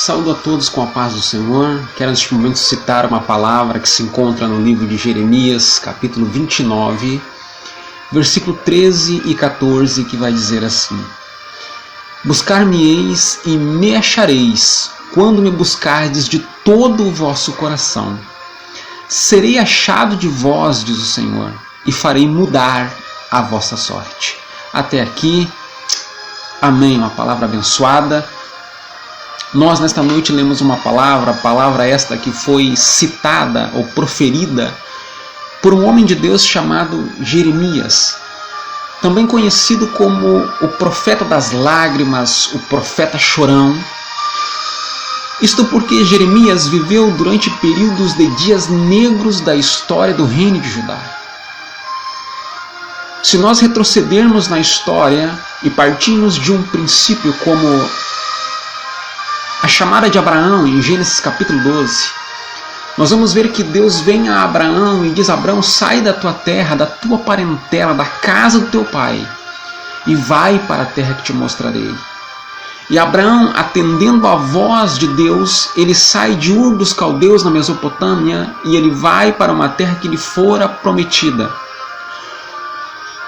Saúdo a todos com a paz do Senhor. Quero neste momento citar uma palavra que se encontra no livro de Jeremias, capítulo 29, versículo 13 e 14, que vai dizer assim: Buscar-me-eis e me achareis, quando me buscardes de todo o vosso coração. Serei achado de vós, diz o Senhor, e farei mudar a vossa sorte. Até aqui, amém, uma palavra abençoada. Nós nesta noite lemos uma palavra, a palavra esta que foi citada ou proferida por um homem de Deus chamado Jeremias, também conhecido como o profeta das lágrimas, o profeta chorão. Isto porque Jeremias viveu durante períodos de dias negros da história do reino de Judá. Se nós retrocedermos na história e partirmos de um princípio como a chamada de Abraão em Gênesis capítulo 12, nós vamos ver que Deus vem a Abraão e diz: Abraão, sai da tua terra, da tua parentela, da casa do teu pai, e vai para a terra que te mostrarei. E Abraão, atendendo à voz de Deus, ele sai de Ur dos Caldeus, na Mesopotâmia, e ele vai para uma terra que lhe fora prometida.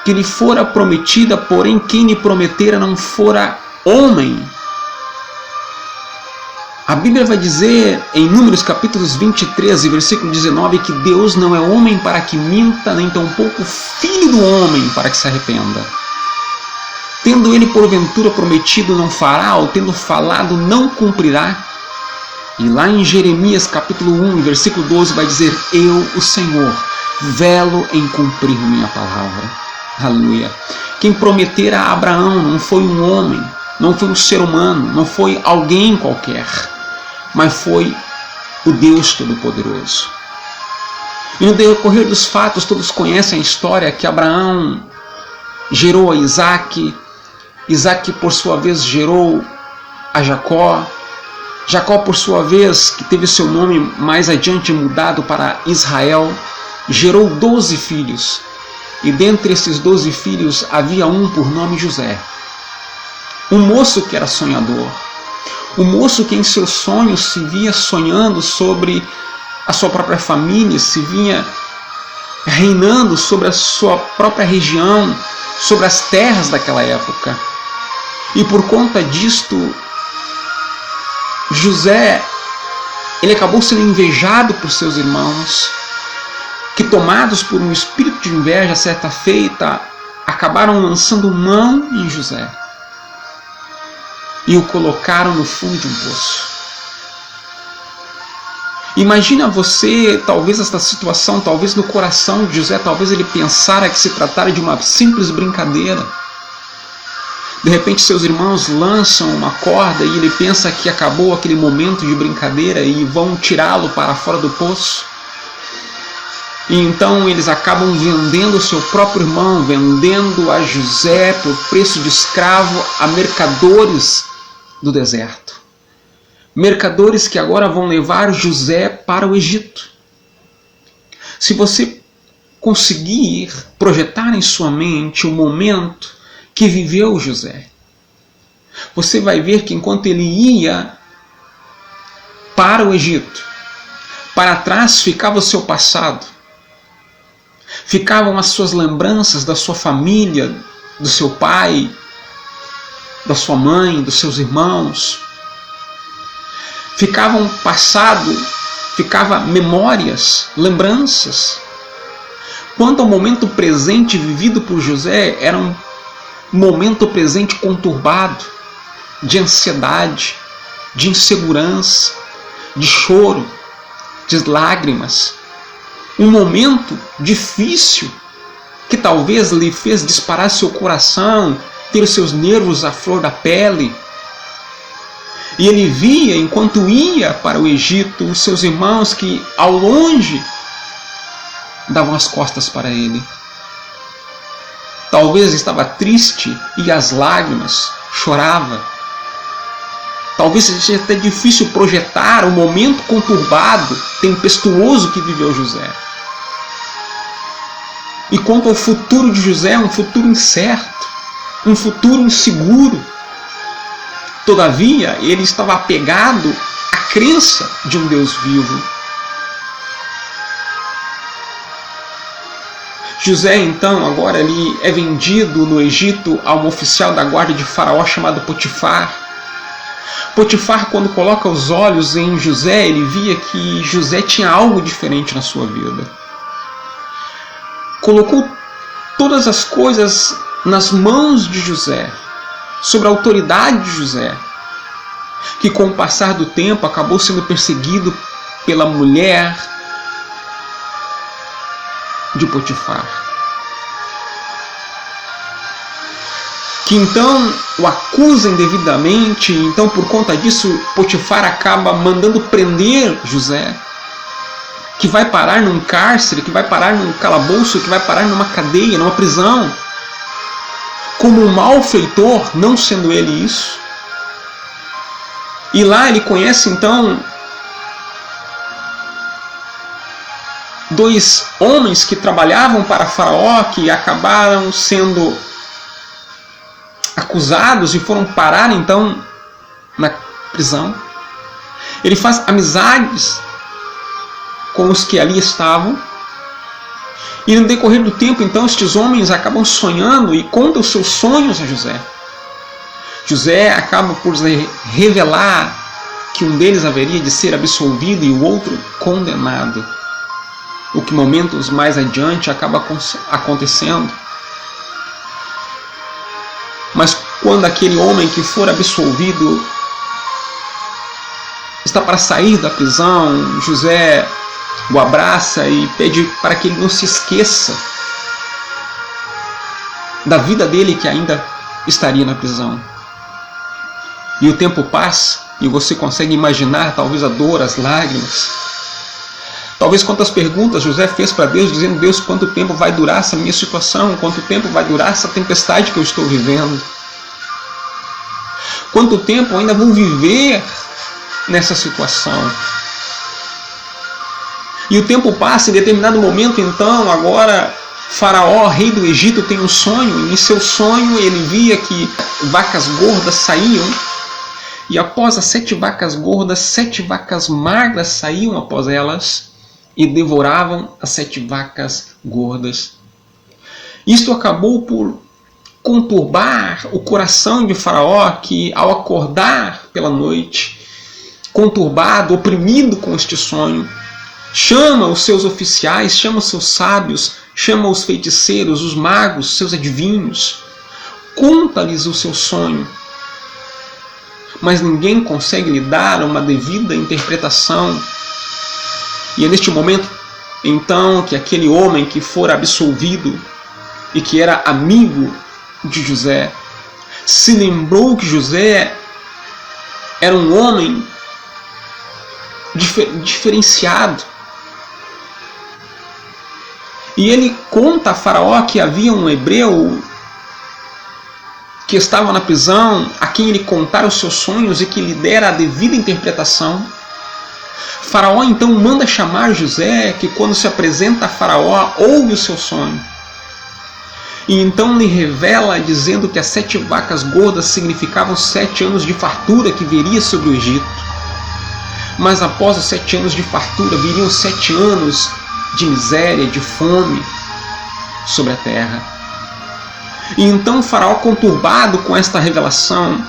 Que lhe fora prometida, porém quem lhe prometera não fora homem. A Bíblia vai dizer em Números capítulos 23, versículo 19, que Deus não é homem para que minta, nem tampouco filho do homem para que se arrependa. Tendo ele porventura prometido, não fará, ou tendo falado, não cumprirá. E lá em Jeremias capítulo 1, versículo 12, vai dizer: Eu, o Senhor, velo em cumprir minha palavra. Aleluia. Quem prometera a Abraão não foi um homem, não foi um ser humano, não foi alguém qualquer, mas foi o Deus Todo-Poderoso. E no decorrer dos fatos, todos conhecem a história que Abraão gerou a Isaac, Isaac por sua vez gerou a Jacó, Jacó por sua vez, que teve seu nome mais adiante mudado para Israel, gerou 12 filhos, e dentre esses 12 filhos havia um por nome José, um moço que era sonhador, um moço que em seus sonhos se via sonhando sobre a sua própria família, se vinha reinando sobre a sua própria região, sobre as terras daquela época. E por conta disto, José, ele acabou sendo invejado por seus irmãos, que tomados por um espírito de inveja, certa feita, acabaram lançando mão em José e o colocaram no fundo de um poço. Imagina você, talvez esta situação, talvez no coração de José, talvez ele pensara que se tratara de uma simples brincadeira. De repente seus irmãos lançam uma corda e ele pensa que acabou aquele momento de brincadeira e vão tirá-lo para fora do poço. E então eles acabam vendendo o seu próprio irmão, vendendo a José por preço de escravo a mercadores do deserto. Mercadores que agora vão levar José para o Egito. Se você conseguir projetar em sua mente o momento que viveu José, você vai ver que enquanto ele ia para o Egito, para trás ficava o seu passado, ficavam as suas lembranças da sua família, do seu pai, da sua mãe, dos seus irmãos. Ficava um passado, ficava memórias, lembranças. Quanto ao momento presente vivido por José, era um momento presente conturbado, de ansiedade, de insegurança, de choro, de lágrimas. Um momento difícil que talvez lhe fez disparar seu coração, ter os seus nervos à flor da pele. E ele via, enquanto ia para o Egito, os seus irmãos que, ao longe, davam as costas para ele. Talvez estava triste e as lágrimas chorava. Talvez seja até difícil projetar o momento conturbado, tempestuoso que viveu José. E quanto ao futuro de José, um futuro incerto, um futuro inseguro. Todavia, ele estava apegado à crença de um Deus vivo. José, então, agora ele é vendido no Egito a um oficial da guarda de Faraó chamado Potifar. Potifar, quando coloca os olhos em José, ele via que José tinha algo diferente na sua vida. Colocou todas as coisas nas mãos de José, sob a autoridade de José, que com o passar do tempo acabou sendo perseguido pela mulher de Potifar, que então o acusa indevidamente. Então, por conta disso, Potifar acaba mandando prender José, que vai parar num cárcere, que vai parar num calabouço, que vai parar numa cadeia, numa prisão, como um malfeitor, não sendo ele isso. E lá ele conhece então dois homens que trabalhavam para Faraó, que acabaram sendo acusados e foram parar então na prisão. Ele faz amizades com os que ali estavam, e no decorrer do tempo então estes homens acabam sonhando e contam os seus sonhos a José. José acaba por revelar que um deles haveria de ser absolvido e o outro condenado, o que momentos mais adiante acaba acontecendo. Mas quando aquele homem que for absolvido está para sair da prisão, José o abraça e pede para que ele não se esqueça da vida dele que ainda estaria na prisão. E o tempo passa e você consegue imaginar talvez a dor, as lágrimas. Talvez quantas perguntas José fez para Deus, dizendo: Deus, quanto tempo vai durar essa minha situação? Quanto tempo vai durar essa tempestade que eu estou vivendo? Quanto tempo eu ainda vou viver nessa situação? E o tempo passa, em determinado momento, então, agora, Faraó, rei do Egito, tem um sonho, e em seu sonho ele via que vacas gordas saíam, e após as 7 vacas gordas, 7 vacas magras saíam após elas, e devoravam as 7 vacas gordas. Isto acabou por conturbar o coração de Faraó, que ao acordar pela noite, conturbado, oprimido com este sonho, chama os seus oficiais, chama os seus sábios, chama os feiticeiros, os magos, seus adivinhos, conta-lhes o seu sonho. Mas ninguém consegue lhe dar uma devida interpretação. E é neste momento, então, que aquele homem que fora absolvido e que era amigo de José, se lembrou que José era um homem diferenciado. E ele conta a Faraó que havia um hebreu que estava na prisão, a quem ele contara os seus sonhos e que lhe dera a devida interpretação. Faraó então manda chamar José, que quando se apresenta a Faraó, ouve o seu sonho. E então lhe revela, dizendo que as 7 vacas gordas significavam 7 anos de fartura que viria sobre o Egito. Mas após os 7 anos de fartura, viriam 7 anos de miséria, de fome sobre a terra. E então o Faraó, conturbado com esta revelação,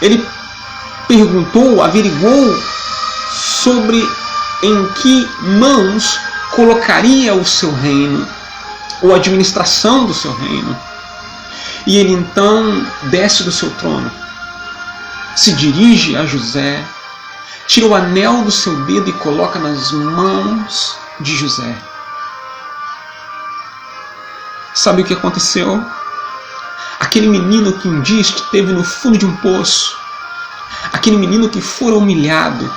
ele perguntou, averiguou sobre em que mãos colocaria o seu reino, ou a administração do seu reino. E ele então desce do seu trono, se dirige a José, tira o anel do seu dedo e coloca nas mãos de José. Sabe o que aconteceu? Aquele menino que um dia esteve no fundo de um poço, aquele menino que fora humilhado,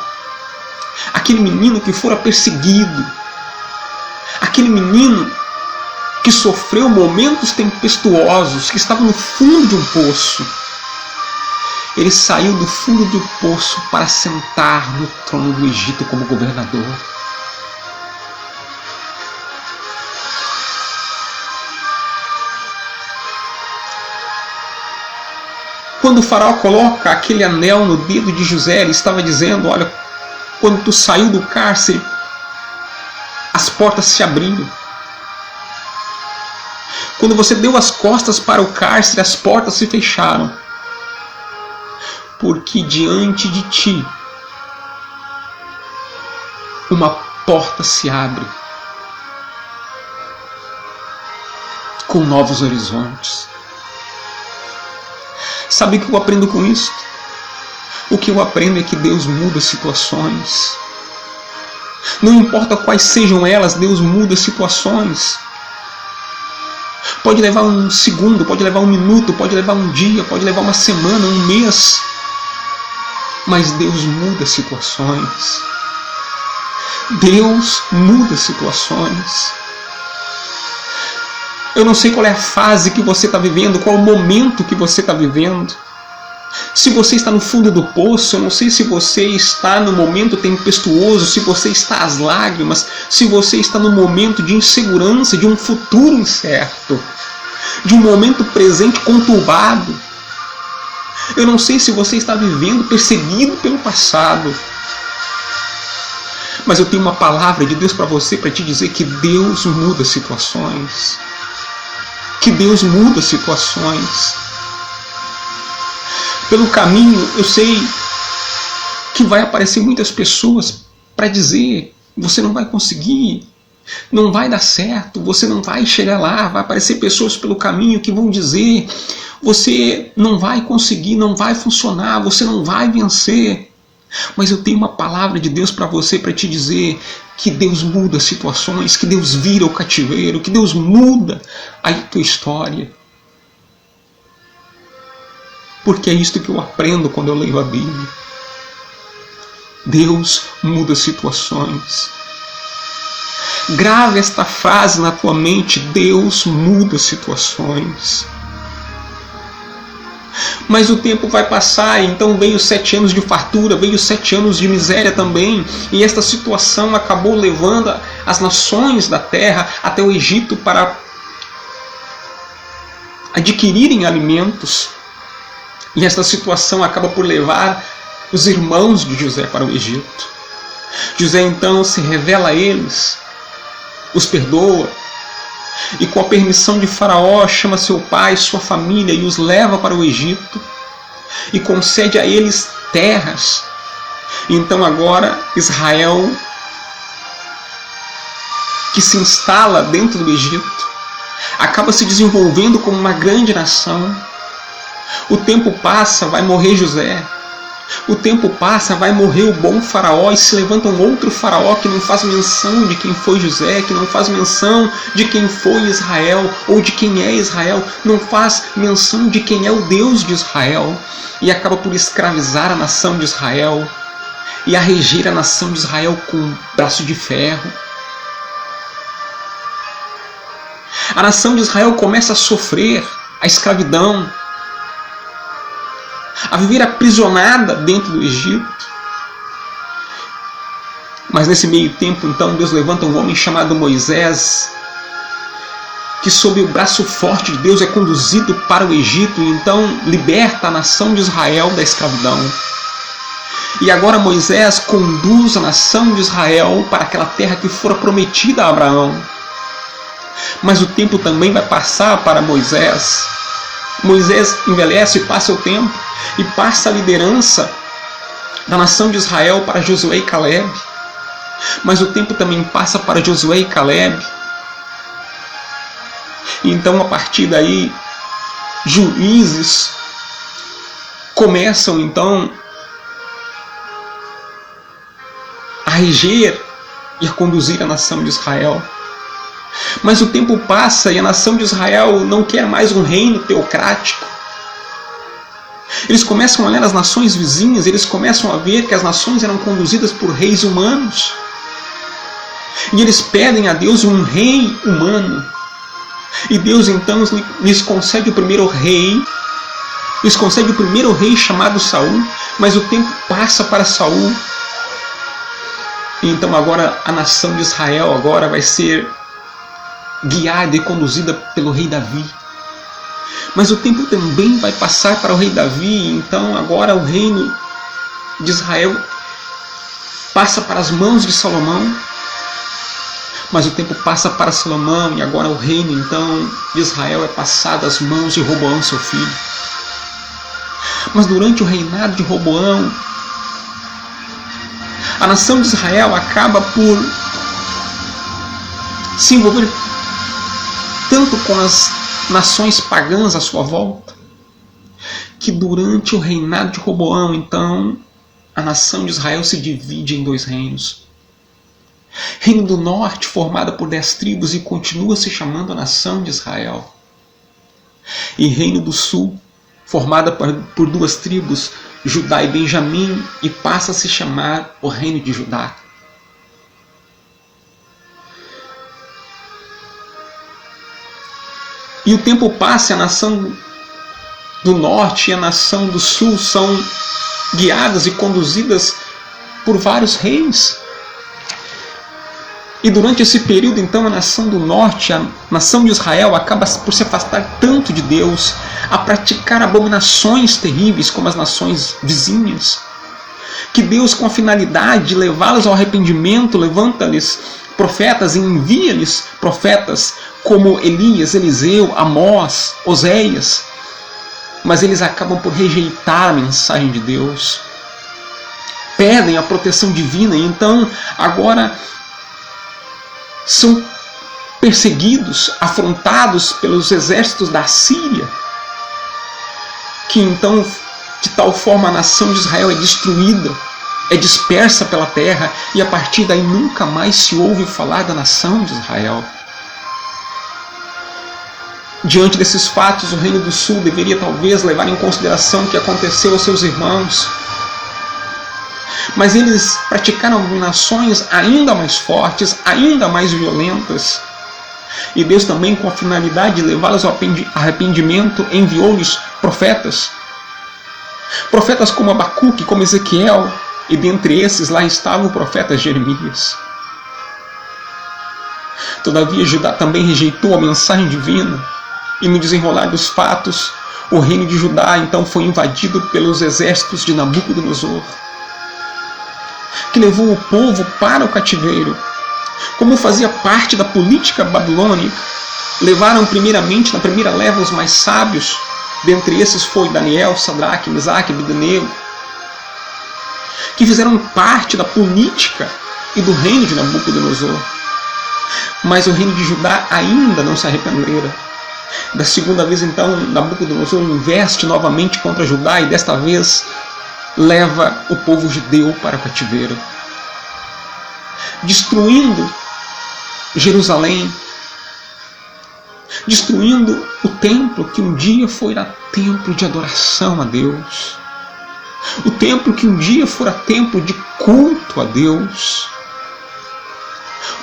aquele menino que fora perseguido, aquele menino que sofreu momentos tempestuosos, que estava no fundo de um poço, ele saiu do fundo do poço para sentar no trono do Egito como governador. Quando o faraó coloca aquele anel no dedo de José, ele estava dizendo: olha, quando tu saiu do cárcere, as portas se abriram. Quando você deu as costas para o cárcere, as portas se fecharam. Porque diante de ti, uma porta se abre com novos horizontes. Sabe o que eu aprendo com isso? O que eu aprendo é que Deus muda situações. Não importa quais sejam elas, Deus muda situações. Pode levar um segundo, pode levar um minuto, pode levar um dia, pode levar uma semana, um mês. Mas Deus muda situações. Deus muda situações. Eu não sei qual é a fase que você está vivendo, qual é o momento que você está vivendo. Se você está no fundo do poço, eu não sei se você está no momento tempestuoso, se você está às lágrimas, se você está no momento de insegurança, de um futuro incerto, de um momento presente conturbado. Eu não sei se você está vivendo perseguido pelo passado. Mas eu tenho uma palavra de Deus para você, para te dizer que Deus muda situações. Que Deus muda situações. Pelo caminho, eu sei que vai aparecer muitas pessoas para dizer: você não vai conseguir, não vai dar certo, você não vai chegar lá. Vai aparecer pessoas pelo caminho que vão dizer: você não vai conseguir, não vai funcionar, você não vai vencer. Mas eu tenho uma palavra de Deus para você, para te dizer que Deus muda situações, que Deus vira o cativeiro, que Deus muda a tua história. Porque é isto que eu aprendo quando eu leio a Bíblia. Deus muda situações. Grave esta frase na tua mente: Deus muda situações. Mas o tempo vai passar, então veio 7 anos de fartura, veio 7 anos de miséria também, e esta situação acabou levando as nações da terra até o Egito para adquirirem alimentos. E esta situação acaba por levar os irmãos de José para o Egito. José então se revela a eles, os perdoa, e com a permissão de Faraó chama seu pai, sua família e os leva para o Egito e concede a eles terras. E então agora Israel, que se instala dentro do Egito, acaba se desenvolvendo como uma grande nação. O tempo passa, vai morrer José. O tempo passa, vai morrer o bom faraó, e se levanta um outro faraó que não faz menção de quem foi José, que não faz menção de quem foi Israel, ou de quem é Israel, não faz menção de quem é o Deus de Israel, e acaba por escravizar a nação de Israel, e a reger a nação de Israel com um braço de ferro. A nação de Israel começa a sofrer a escravidão, a viver aprisionada dentro do Egito. Mas nesse meio tempo, então, Deus levanta um homem chamado Moisés, que sob o braço forte de Deus é conduzido para o Egito, e então liberta a nação de Israel da escravidão. E agora Moisés conduz a nação de Israel para aquela terra que fora prometida a Abraão. Mas o tempo também vai passar para Moisés. Moisés envelhece, passa o tempo, e passa a liderança da nação de Israel para Josué e Caleb. Mas o tempo também passa para Josué e Caleb. E então, a partir daí, juízes começam então a reger e a conduzir a nação de Israel. Mas o tempo passa e a nação de Israel não quer mais um reino teocrático. Eles começam a olhar as nações vizinhas, eles começam a ver que as nações eram conduzidas por reis humanos. E eles pedem a Deus um rei humano. E Deus então lhes concede o primeiro rei. Lhes concede o primeiro rei chamado Saul. Mas o tempo passa para Saul. E então agora a nação de Israel agora vai ser guiada e conduzida pelo rei Davi. Mas o tempo também vai passar para o rei Davi, então agora o reino de Israel passa para as mãos de Salomão. Mas o tempo passa para Salomão e agora o reino então de Israel é passado às mãos de Roboão, seu filho. Mas durante o reinado de Roboão, a nação de Israel acaba por se envolver tanto com as nações pagãs à sua volta, que durante o reinado de Roboão, então, a nação de Israel se divide em 2 reinos. Reino do norte, formada por 10 tribos e continua se chamando a nação de Israel. E reino do sul, formada por 2 tribos, Judá e Benjamim, e passa a se chamar o reino de Judá. E o tempo passa, a nação do norte e a nação do sul são guiadas e conduzidas por vários reis. E durante esse período, então, a nação do norte, a nação de Israel, acaba por se afastar tanto de Deus, a praticar abominações terríveis como as nações vizinhas, que Deus, com a finalidade de levá-los ao arrependimento, levanta-lhes profetas e envia-lhes profetas como Elias, Eliseu, Amós, Oséias, mas eles acabam por rejeitar a mensagem de Deus, pedem a proteção divina e então agora são perseguidos, afrontados pelos exércitos da Síria, que então de tal forma a nação de Israel é destruída, é dispersa pela terra e a partir daí nunca mais se ouve falar da nação de Israel. Diante desses fatos, o Reino do Sul deveria talvez levar em consideração o que aconteceu aos seus irmãos. Mas eles praticaram abominações ainda mais fortes, ainda mais violentas. E Deus também, com a finalidade de levá-los ao arrependimento, enviou-lhes profetas. Profetas como Abacuque, como Ezequiel, e dentre esses lá estava o profeta Jeremias. Todavia, Judá também rejeitou a mensagem divina. E no desenrolar dos fatos, o reino de Judá então foi invadido pelos exércitos de Nabucodonosor, que levou o povo para o cativeiro. Como fazia parte da política babilônica, levaram primeiramente, na primeira leva, os mais sábios, dentre esses foi Daniel, Sadraque, Mesaque e Abednego, que fizeram parte da política e do reino de Nabucodonosor. Mas o reino de Judá ainda não se arrependera. Da segunda vez, então, Nabucodonosor investe novamente contra Judá e desta vez leva o povo judeu para o cativeiro, destruindo Jerusalém, destruindo o templo que um dia fora templo de adoração a Deus, o templo que um dia fora templo de culto a Deus.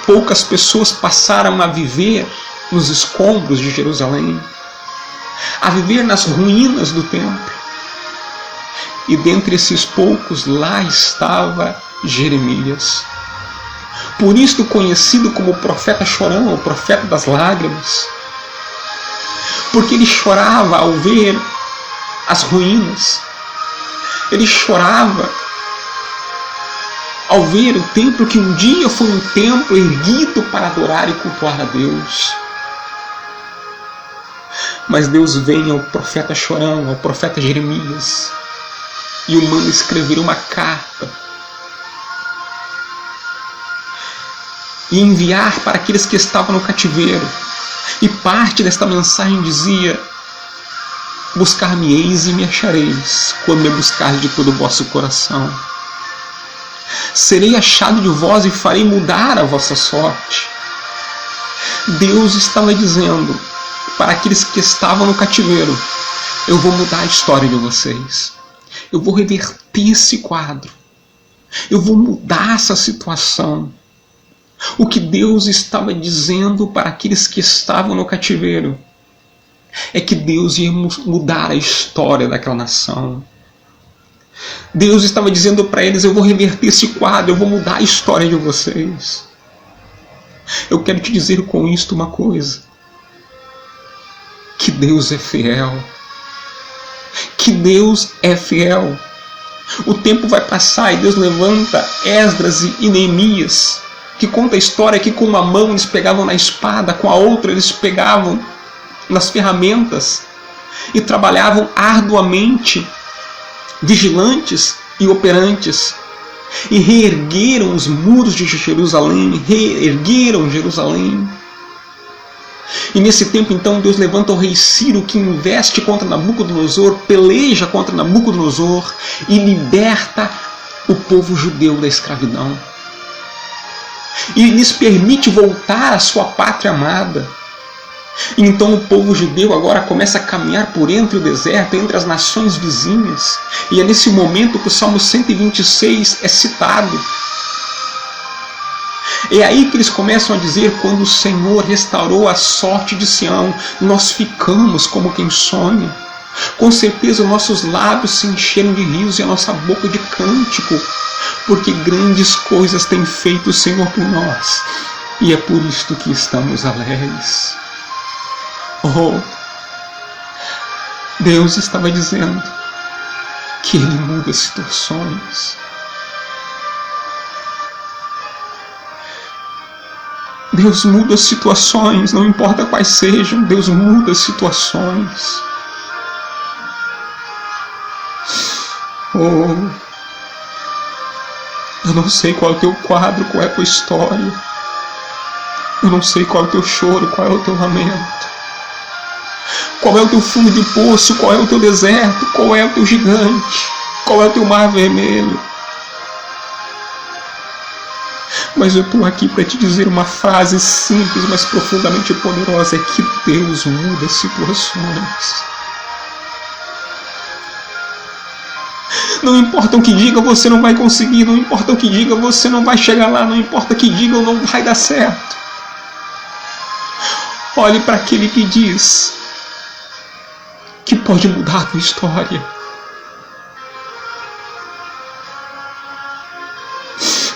Poucas pessoas passaram a viver nos escombros de Jerusalém, a viver nas ruínas do templo. E dentre esses poucos, lá estava Jeremias. Por isto conhecido como o profeta chorão, o profeta das lágrimas. Porque ele chorava ao ver as ruínas. Ele chorava ao ver o templo que um dia foi um templo erguido para adorar e cultuar a Deus. Mas Deus vem ao profeta chorão, ao profeta Jeremias, e o manda escrever uma carta e enviar para aqueles que estavam no cativeiro. E parte desta mensagem dizia: buscar-me-eis e me achareis, quando me buscardes de todo o vosso coração. Serei achado de vós e farei mudar a vossa sorte. Deus estava dizendo para aqueles que estavam no cativeiro: eu vou mudar a história de vocês. Eu vou reverter esse quadro. Eu vou mudar essa situação. O que Deus estava dizendo para aqueles que estavam no cativeiro é que Deus ia mudar a história daquela nação. Deus estava dizendo para eles: eu vou reverter esse quadro, eu vou mudar a história de vocês. Eu quero te dizer com isto uma coisa. que Deus é fiel. Que Deus é fiel. O tempo vai passar e Deus levanta Esdras e Neemias, que conta a história que com uma mão eles pegavam na espada, com a outra eles pegavam nas ferramentas e trabalhavam arduamente, vigilantes e operantes, e reergueram os muros de Jerusalém, reergueram Jerusalém. E nesse tempo então Deus levanta o rei Ciro, que investe contra Nabucodonosor, peleja contra Nabucodonosor e liberta o povo judeu da escravidão. E lhes permite voltar à sua pátria amada. E então o povo judeu agora começa a caminhar por entre o deserto, entre as nações vizinhas. E é nesse momento que o Salmo 126 é citado. É aí que eles começam a dizer: quando o Senhor restaurou a sorte de Sião, nós ficamos como quem sonha. Com certeza nossos lábios se encheram de rios e a nossa boca de cântico, porque grandes coisas tem feito o Senhor por nós, e é por isto que estamos alegres. Oh, Deus estava dizendo que Ele muda situações. Deus muda situações, não importa quais sejam, Deus muda situações. Oh, eu não sei qual é o teu quadro, qual é a tua história. Eu não sei qual é o teu choro, qual é o teu lamento. Qual é o teu fundo de poço, qual é o teu deserto, qual é o teu gigante, qual é o teu mar vermelho. Mas eu estou aqui para te dizer uma frase simples, mas profundamente poderosa: é que Deus muda situações. Não importa o que diga, você não vai conseguir. Não importa o que diga, você não vai chegar lá. Não importa o que diga, não vai dar certo. Olhe para aquele que diz que pode mudar a tua história.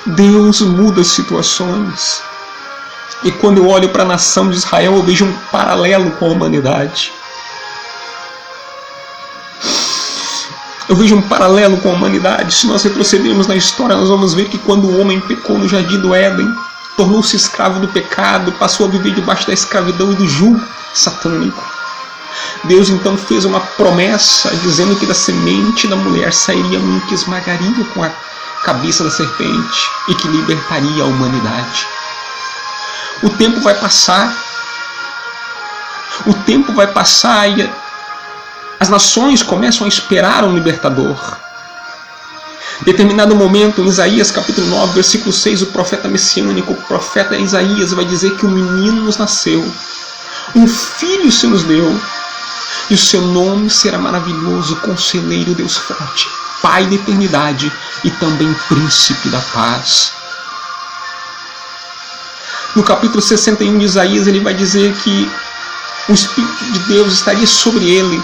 Deus muda situações. E quando eu olho para a nação de Israel, eu vejo um paralelo com a humanidade. Eu vejo um paralelo com a humanidade. Se nós retrocedermos na história, nós vamos ver que quando o homem pecou no jardim do Éden, tornou-se escravo do pecado, passou a viver debaixo da escravidão e do jugo satânico. Deus então fez uma promessa dizendo que da semente da mulher sairia um que esmagaria com a cabeça da serpente e que libertaria a humanidade. O tempo vai passar. O tempo vai passar e as nações começam a esperar um libertador. Em determinado momento, em Isaías capítulo 9, versículo 6, o profeta messiânico, o profeta Isaías, vai dizer que um menino nos nasceu, um filho se nos deu, e o seu nome será maravilhoso, Conselheiro, Deus forte, Pai da eternidade e também Príncipe da paz. No capítulo 61 de Isaías, ele vai dizer que o Espírito de Deus estaria sobre ele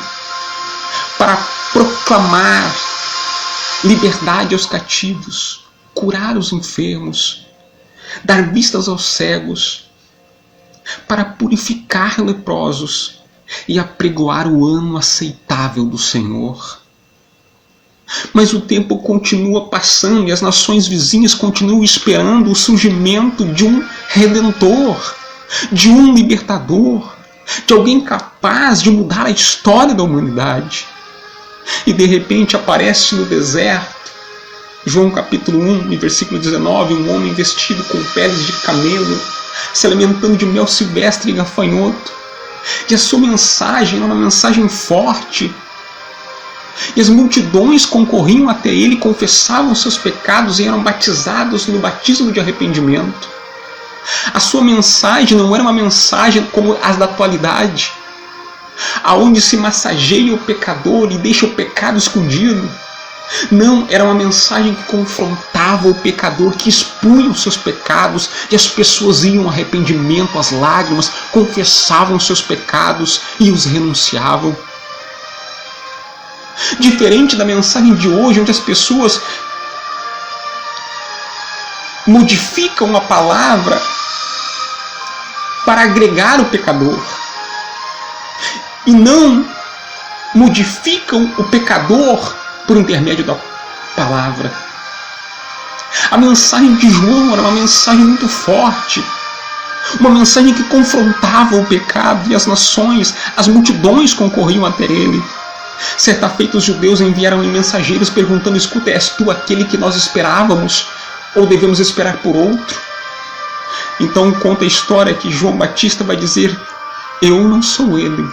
para proclamar liberdade aos cativos, curar os enfermos, dar vistas aos cegos, para purificar leprosos e apregoar o ano aceitável do Senhor. Mas o tempo continua passando e as nações vizinhas continuam esperando o surgimento de um redentor, de um libertador, de alguém capaz de mudar a história da humanidade. E de repente aparece no deserto, João capítulo 1, versículo 19, um homem vestido com peles de camelo, se alimentando de mel silvestre e gafanhoto. E a sua mensagem era uma mensagem forte. E as multidões concorriam até ele, confessavam seus pecados e eram batizados no batismo de arrependimento. A sua mensagem não era uma mensagem como as da atualidade, aonde se massageia o pecador e deixa o pecado escondido. Não, era uma mensagem que confrontava o pecador, que expunha os seus pecados, e as pessoas iam ao arrependimento, às lágrimas, confessavam os seus pecados e os renunciavam. Diferente da mensagem de hoje, onde as pessoas modificam a palavra para agregar o pecador. e não modificam o pecador por intermédio da palavra. A mensagem de João era uma mensagem muito forte, uma mensagem que confrontava o pecado, e as nações, as multidões concorriam até ele. Certa feita os judeus enviaram mensageiros perguntando: escuta, és tu aquele que nós esperávamos, ou devemos esperar por outro? Então conta a história que João Batista vai dizer: eu não sou ele,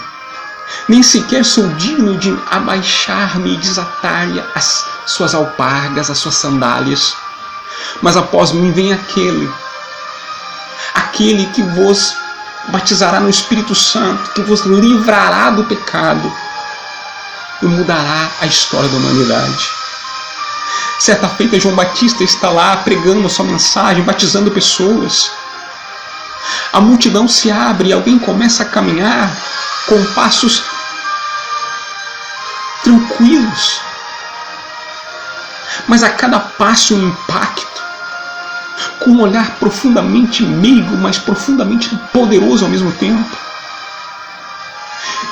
nem sequer sou digno de abaixar-me e desatar-lhe as suas alpargas, as suas sandálias. Mas após mim vem aquele que vos batizará no Espírito Santo, que vos livrará do pecado e mudará a história da humanidade. Certa feita, João Batista está lá pregando a sua mensagem, batizando pessoas. A multidão se abre e alguém começa a caminhar com passos tranquilos, mas a cada passo um impacto, com um olhar profundamente meigo, mas profundamente poderoso ao mesmo tempo.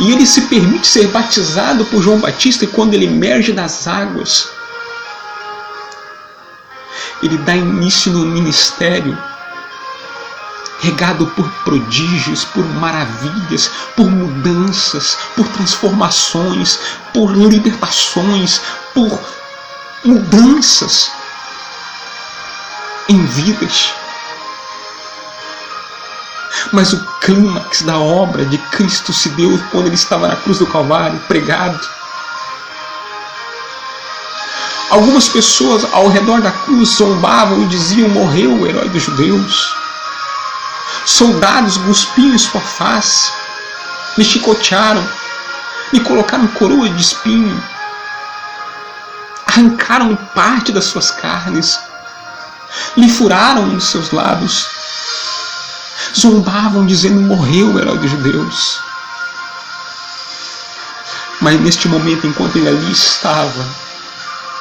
E ele se permite ser batizado por João Batista, e quando ele emerge das águas, ele dá início no ministério, regado por prodígios, por maravilhas, por mudanças, por transformações, por libertações, por mudanças em vidas. Mas o clímax da obra de Cristo se deu quando ele estava na cruz do Calvário, pregado. Algumas pessoas ao redor da cruz zombavam e diziam: morreu o herói dos judeus. Soldados cuspiam em sua face, lhe chicotearam, lhe colocaram coroa de espinho, arrancaram parte das suas carnes, lhe furaram os seus lábios, zombavam dizendo: morreu o herói dos judeus. Mas neste momento, enquanto ele ali estava,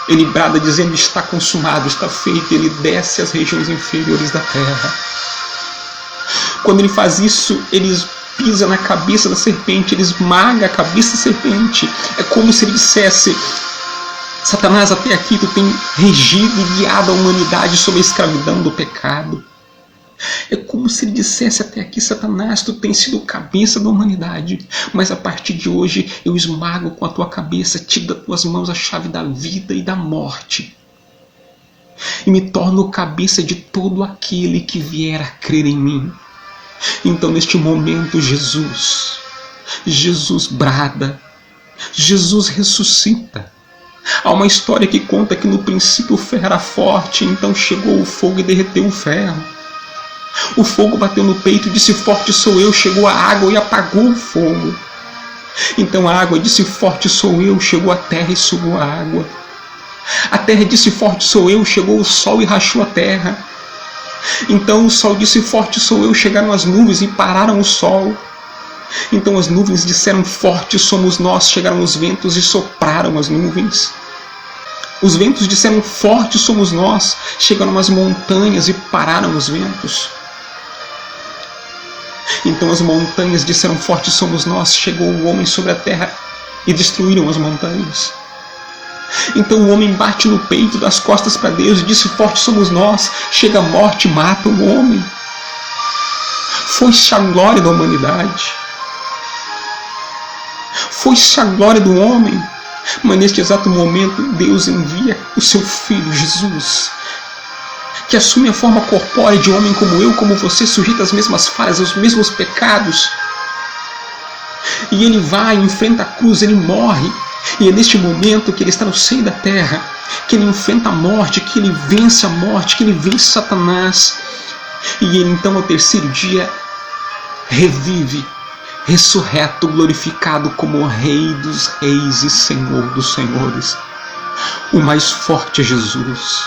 ele brada dizendo: está consumado, está feito. Ele desce às regiões inferiores da terra. Quando ele faz isso, ele pisa na cabeça da serpente, ele esmaga a cabeça da serpente. É como se ele dissesse: Satanás, até aqui tu tem regido e guiado a humanidade sob a escravidão do pecado. É como se ele dissesse: até aqui, Satanás, tu tens sido cabeça da humanidade, mas a partir de hoje eu esmago com a tua cabeça, tiro das tuas mãos a chave da vida e da morte, e me torno cabeça de todo aquele que vier a crer em mim. Então, neste momento, Jesus brada, Jesus ressuscita. Há uma história que conta que no princípio o ferro era forte, então chegou o fogo e derreteu o ferro. O fogo bateu no peito e disse: forte sou eu. Chegou a água e apagou o fogo. Então a água disse: forte sou eu. Chegou a terra e sugou a água. A terra disse: forte sou eu. Chegou o sol e rachou a terra. Então o sol disse: forte sou eu. Chegaram as nuvens e pararam o sol. Então as nuvens disseram: forte somos nós. Chegaram os ventos e sopraram as nuvens. Os ventos disseram: forte somos nós. Chegaram as montanhas e pararam os ventos. Então as montanhas disseram: forte somos nós. Chegou o homem sobre a terra e destruíram as montanhas. Então o homem bate no peito, das costas para Deus, e disse: forte somos nós. Chega a morte e mata o homem. Foi-se a glória da humanidade. Foi-se a glória do homem. Mas neste exato momento Deus envia o seu Filho Jesus, que assume a forma corpórea de homem como eu, como você, sujeito às mesmas falhas, aos mesmos pecados. E ele vai, enfrenta a cruz, ele morre. E é neste momento que ele está no seio da terra, que ele enfrenta a morte, que ele vence a morte, que ele vence Satanás. E ele então, ao terceiro dia, revive, ressurreto, glorificado como o Rei dos Reis e Senhor dos Senhores. O mais forte é Jesus.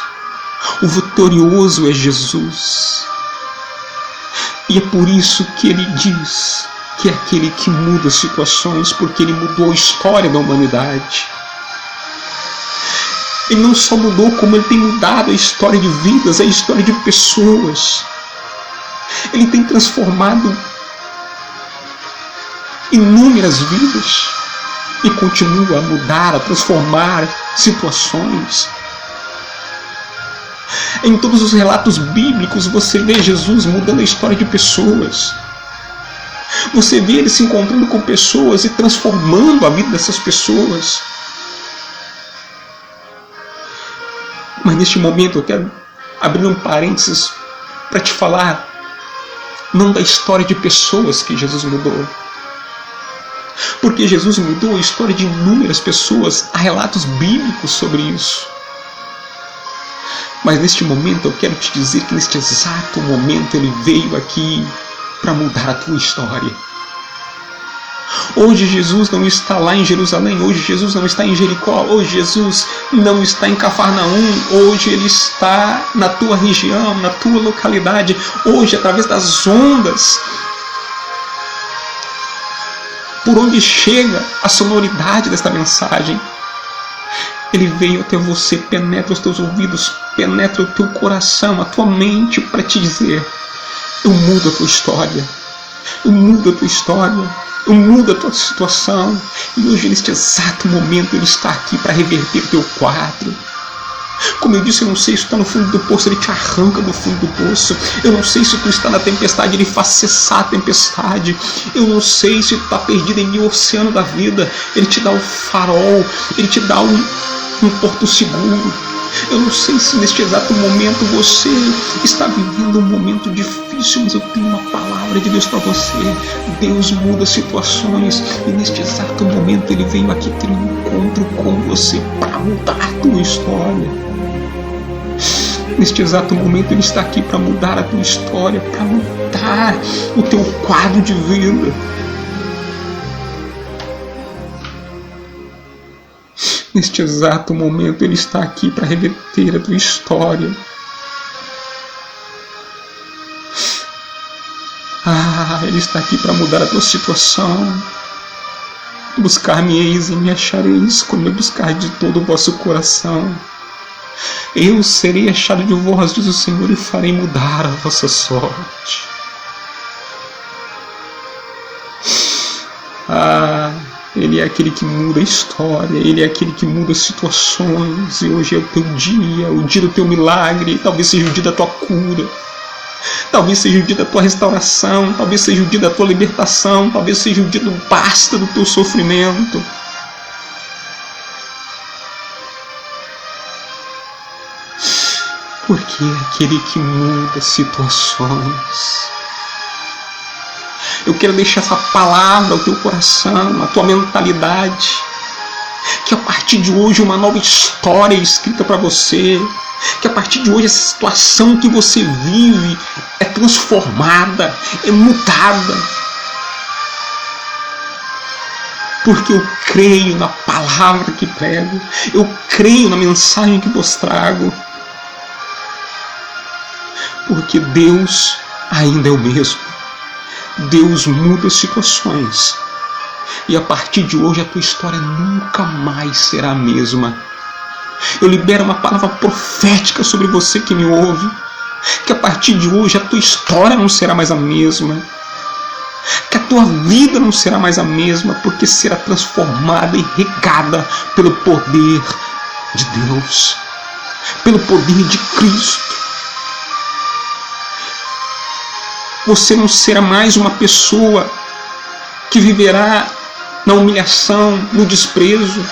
O vitorioso é Jesus. E é por isso que ele diz que é aquele que muda situações, porque ele mudou a história da humanidade. Ele não só mudou, como ele tem mudado a história de vidas, a história de pessoas. Ele tem transformado inúmeras vidas e continua a mudar, a transformar situações. Em todos os relatos bíblicos você vê Jesus mudando a história de pessoas. Você vê ele se encontrando com pessoas e transformando a vida dessas pessoas. Mas neste momento eu quero abrir um parênteses para te falar não da história de pessoas que Jesus mudou. Porque Jesus mudou a história de inúmeras pessoas, há relatos bíblicos sobre isso. Mas neste momento eu quero te dizer que neste exato momento ele veio aqui para mudar a tua história. Hoje Jesus não está lá em Jerusalém, hoje Jesus não está em Jericó, hoje Jesus não está em Cafarnaum, hoje ele está na tua região, na tua localidade, hoje através das ondas, por onde chega a sonoridade desta mensagem. Ele veio até você, penetra os teus ouvidos, penetra o teu coração, a tua mente para te dizer: eu mudo a tua história, eu mudo a tua história, eu mudo a tua situação. E hoje, neste exato momento, ele está aqui para reverter o teu quadro. Como eu disse, eu não sei se tu está no fundo do poço, ele te arranca do fundo do poço. Eu não sei se tu está na tempestade, ele faz cessar a tempestade. Eu não sei se tu está perdido em meio oceano da vida, ele te dá o farol, ele te dá um porto seguro. Eu não sei se neste exato momento você está vivendo um momento difícil, mas eu tenho uma palavra de Deus para você. Deus muda situações e neste exato momento ele veio aqui ter um encontro com você para mudar a tua história. Neste exato momento ele está aqui para mudar a tua história, para mudar o teu quadro de vida. Neste exato momento ele está aqui para reverter a tua história. Ele está aqui para mudar a tua situação. Buscar-me-eis e me achareis quando me buscar de todo o vosso coração. Eu serei achado de vós, diz o Senhor, e farei mudar a vossa sorte. Ele é aquele que muda a história, ele é aquele que muda as situações. E hoje é o teu dia, o dia do teu milagre. Talvez seja o dia da tua cura, talvez seja o dia da tua restauração, talvez seja o dia da tua libertação, talvez seja o dia do basta do teu sofrimento. Porque é aquele que muda situações. Eu quero deixar essa palavra ao teu coração, à tua mentalidade, que a partir de hoje uma nova história é escrita para você, que a partir de hoje essa situação que você vive é transformada, é mudada. Porque eu creio na palavra que prego, eu creio na mensagem que vos trago. Porque Deus ainda é o mesmo. Deus muda as situações. E a partir de hoje a tua história nunca mais será a mesma. Eu libero uma palavra profética sobre você que me ouve. Que a partir de hoje a tua história não será mais a mesma. Que a tua vida não será mais a mesma. Porque será transformada e regada pelo poder de Deus. Pelo poder de Cristo. Você não será mais uma pessoa que viverá na humilhação, no desprezo.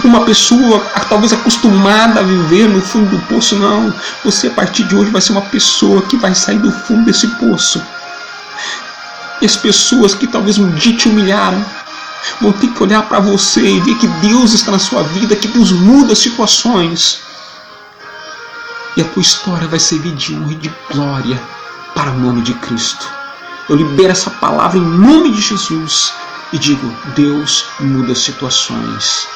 Uma pessoa talvez acostumada a viver no fundo do poço, não. Você a partir de hoje vai ser uma pessoa que vai sair do fundo desse poço. E as pessoas que talvez um dia te humilharam vão ter que olhar para você e ver que Deus está na sua vida, que Deus muda as situações. E a tua história vai servir de honra e de glória para o nome de Cristo. Eu libero essa palavra em nome de Jesus e digo: Deus muda as situações.